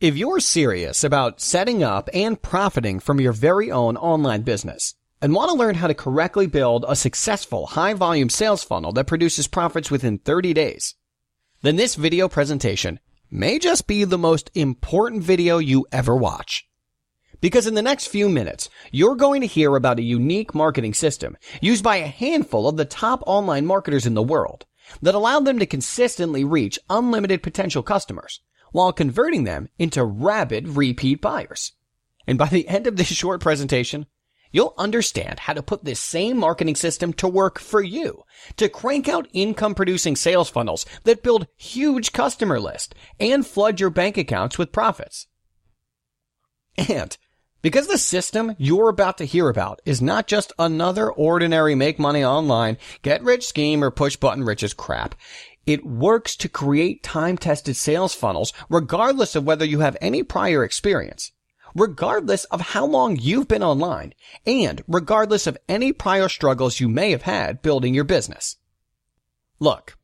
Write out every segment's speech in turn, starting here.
If you're serious about setting up and profiting from your very own online business and want to learn how to correctly build a successful high-volume sales funnel that produces profits within 30 days, then this video presentation may just be the most important video you ever watch. Because in the next few minutes, you're going to hear about a unique marketing system used by a handful of the top online marketers in the world that allowed them to consistently reach unlimited potential customers while converting them into rabid repeat buyers. And by the end of this short presentation, you'll understand how to put this same marketing system to work for you to crank out income-producing sales funnels that build huge customer lists and flood your bank accounts with profits. And because the system you're about to hear about is not just another ordinary make money online, get rich scheme or push button riches crap, it works to create time-tested sales funnels regardless of whether you have any prior experience, regardless of how long you've been online, and regardless of any prior struggles you may have had building your business. Look,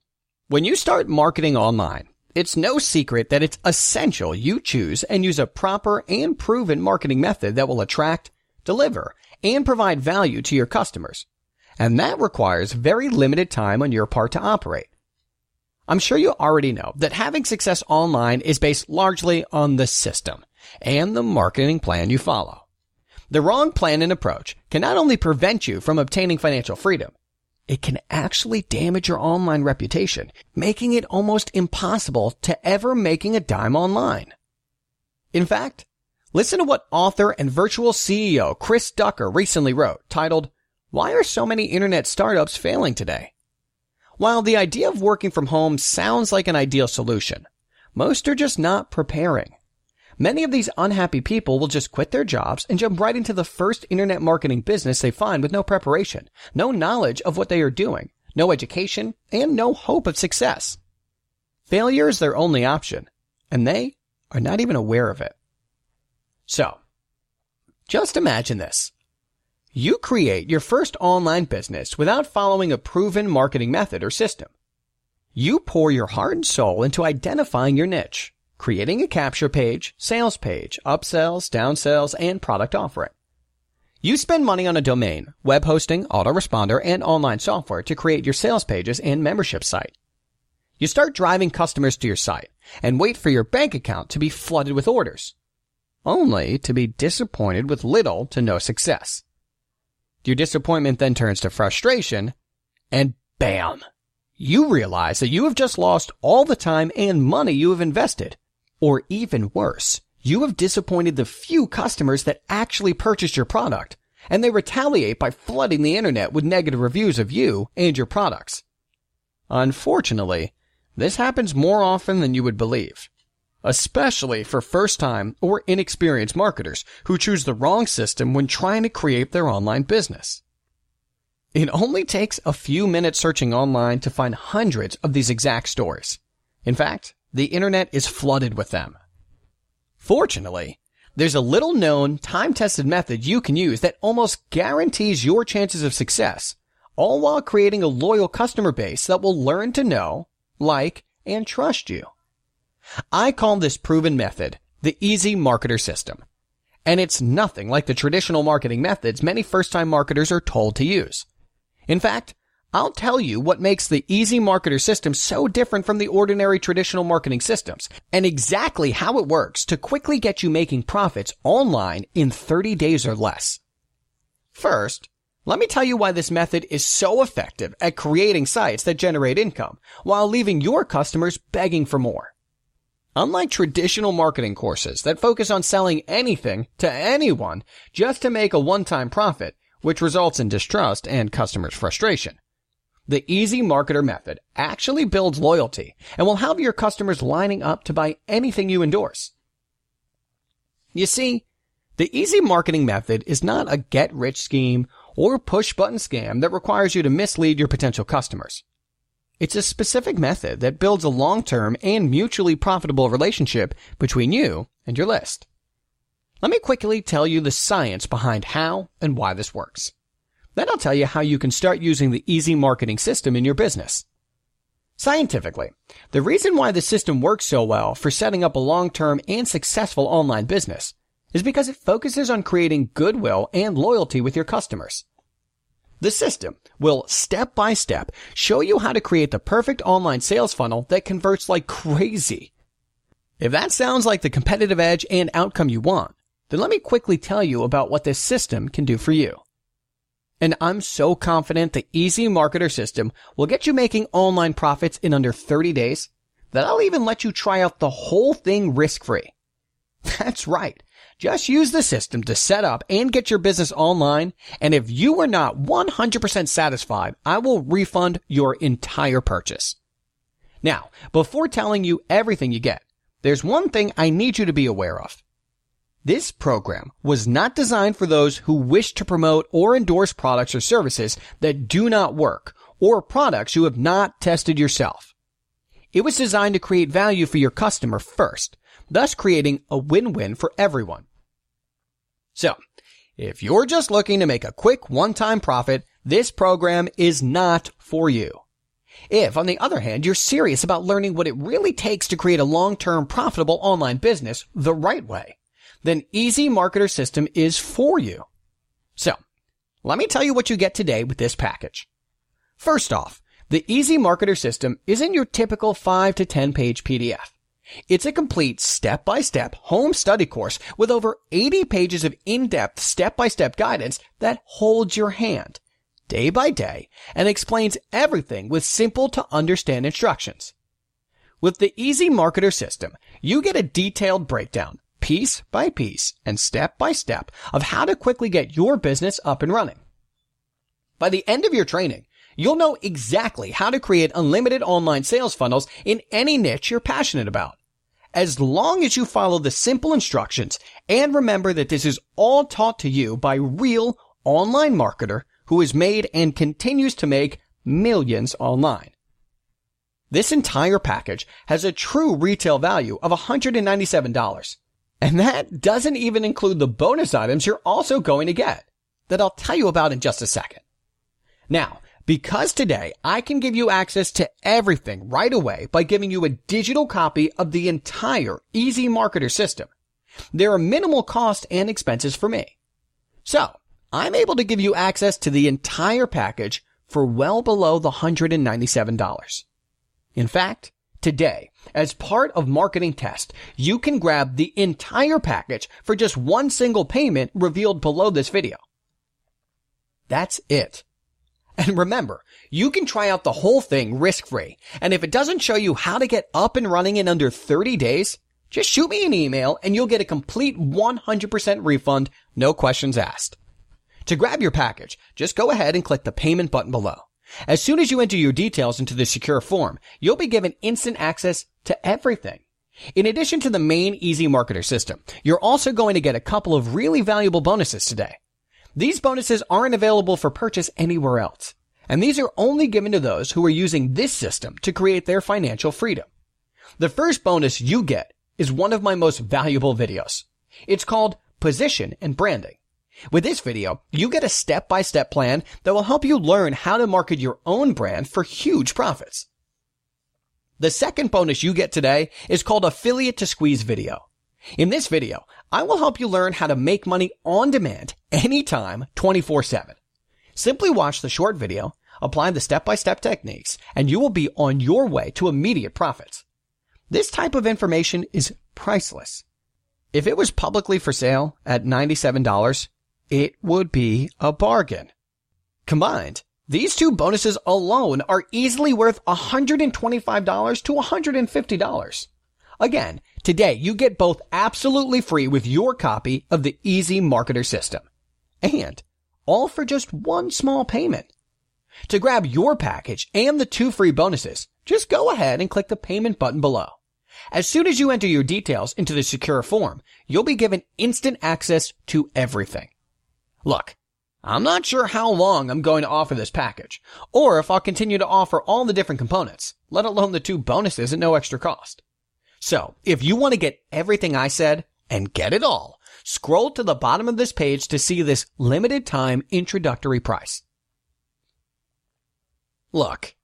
when you start marketing online, it's no secret that it's essential you choose and use a proper and proven marketing method that will attract, deliver, and provide value to your customers. And that requires very limited time on your part to operate. I'm sure you already know that having success online is based largely on the system and the marketing plan you follow. The wrong plan and approach can not only prevent you from obtaining financial freedom, it can actually damage your online reputation, making it almost impossible to ever making a dime online. In fact, listen to what author and virtual CEO Chris Ducker recently wrote, titled, "Why Are So Many Internet Startups Failing Today?" While the idea of working from home sounds like an ideal solution, most are just not preparing. Many of these unhappy people will just quit their jobs and jump right into the first internet marketing business they find with no preparation, no knowledge of what they are doing, no education, and no hope of success. Failure is their only option, and they are not even aware of it. So, just imagine this. You create your first online business without following a proven marketing method or system. You pour your heart and soul into identifying your niche, creating a capture page, sales page, upsells, downsells, and product offering. You spend money on a domain, web hosting, autoresponder, and online software to create your sales pages and membership site. You start driving customers to your site and wait for your bank account to be flooded with orders, only to be disappointed with little to no success. Your disappointment then turns to frustration, and bam! You realize that you have just lost all the time and money you have invested. Or even worse, you have disappointed the few customers that actually purchased your product, and they retaliate by flooding the internet with negative reviews of you and your products. Unfortunately, this happens more often than you would believe, especially for first-time or inexperienced marketers who choose the wrong system when trying to create their online business. It only takes a few minutes searching online to find hundreds of these exact stories. In fact, the internet is flooded with them. Fortunately, there's a little-known, time-tested method you can use that almost guarantees your chances of success, all while creating a loyal customer base that will learn to know, like, and trust you. I call this proven method the Easy Marketer System, and it's nothing like the traditional marketing methods many first-time marketers are told to use. In fact, I'll tell you what makes the Easy Marketer System so different from the ordinary traditional marketing systems, and exactly how it works to quickly get you making profits online in 30 days or less. First, let me tell you why this method is so effective at creating sites that generate income, while leaving your customers begging for more. Unlike traditional marketing courses that focus on selling anything to anyone just to make a one-time profit, which results in distrust and customers' frustration, the Easy Marketer method actually builds loyalty and will have your customers lining up to buy anything you endorse. You see, the Easy Marketing method is not a get-rich scheme or push-button scam that requires you to mislead your potential customers. It's a specific method that builds a long-term and mutually profitable relationship between you and your list. Let me quickly tell you the science behind how and why this works. Then I'll tell you how you can start using the Easy Marketing System in your business. Scientifically, the reason why the system works so well for setting up a long-term and successful online business is because it focuses on creating goodwill and loyalty with your customers. The system will step by step show you how to create the perfect online sales funnel that converts like crazy. If that sounds like the competitive edge and outcome you want, then let me quickly tell you about what this system can do for you. And I'm so confident the Easy Marketer system will get you making online profits in under 30 days that I'll even let you try out the whole thing risk-free. That's right. Just use the system to set up and get your business online, and if you are not 100% satisfied, I will refund your entire purchase. Now, before telling you everything you get, there's one thing I need you to be aware of. This program was not designed for those who wish to promote or endorse products or services that do not work, or products you have not tested yourself. It was designed to create value for your customer first, thus creating a win-win for everyone. So, if you're just looking to make a quick one-time profit, this program is not for you. If, on the other hand, you're serious about learning what it really takes to create a long-term profitable online business the right way, then Easy Marketer System is for you. So, let me tell you what you get today with this package. First off, the Easy Marketer System isn't your typical 5 to 10 page PDF. It's a complete step-by-step home study course with over 80 pages of in-depth step-by-step guidance that holds your hand day by day and explains everything with simple to understand instructions. With the Easy Marketer System, you get a detailed breakdown, piece by piece and step by step, of how to quickly get your business up and running. By the end of your training, you'll know exactly how to create unlimited online sales funnels in any niche you're passionate about. As long as you follow the simple instructions and remember that this is all taught to you by real online marketer who has made and continues to make millions online. This entire package has a true retail value of $197. And that doesn't even include the bonus items you're also going to get that I'll tell you about in just a second. Now, because today I can give you access to everything right away by giving you a digital copy of the entire Easy Marketer system, there are minimal costs and expenses for me. So, I'm able to give you access to the entire package for well below the $197. In fact, today, as part of Marketing Test, you can grab the entire package for just one single payment revealed below this video. That's it. And remember, you can try out the whole thing risk-free, and if it doesn't show you how to get up and running in under 30 days, just shoot me an email and you'll get a complete 100% refund, no questions asked. To grab your package, just go ahead and click the payment button below. As soon as you enter your details into the secure form, you'll be given instant access to everything. In addition to the main Easy Marketer system, you're also going to get a couple of really valuable bonuses today. These bonuses aren't available for purchase anywhere else, and these are only given to those who are using this system to create their financial freedom. The first bonus you get is one of my most valuable videos. It's called Position and Branding. With this video, you get a step-by-step plan that will help you learn how to market your own brand for huge profits. The second bonus you get today is called Affiliate to Squeeze Video. In this video, I will help you learn how to make money on demand anytime 24/7. Simply watch the short video, apply the step-by-step techniques, and you will be on your way to immediate profits. This type of information is priceless. If it was publicly for sale at $97, it would be a bargain. Combined, these two bonuses alone are easily worth $125 to $150. Again, today you get both absolutely free with your copy of the Easy Marketer system. And all for just one small payment. To grab your package and the 2 free bonuses, just go ahead and click the payment button below. As soon as you enter your details into the secure form, you'll be given instant access to everything. Look, I'm not sure how long I'm going to offer this package, or if I'll continue to offer all the different components, let alone the 2 bonuses at no extra cost. So, if you want to get everything I said, and get it all, scroll to the bottom of this page to see this limited time introductory price. Look,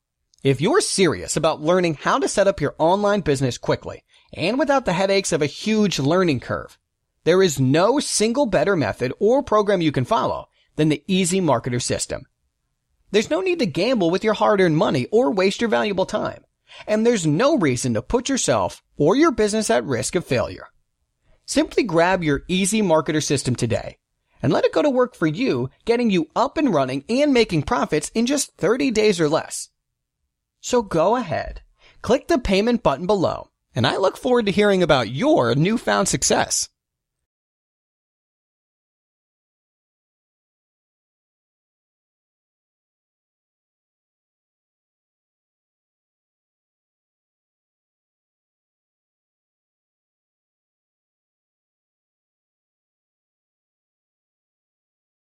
If you're serious about learning how to set up your online business quickly and without the headaches of a huge learning curve, there is no single better method or program you can follow than the Easy Marketer system. There's no need to gamble with your hard-earned money or waste your valuable time. And there's no reason to put yourself or your business at risk of failure. Simply grab your Easy Marketer system today and let it go to work for you, getting you up and running and making profits in just 30 days or less. So go ahead, click the payment button below, and I look forward to hearing about your newfound success.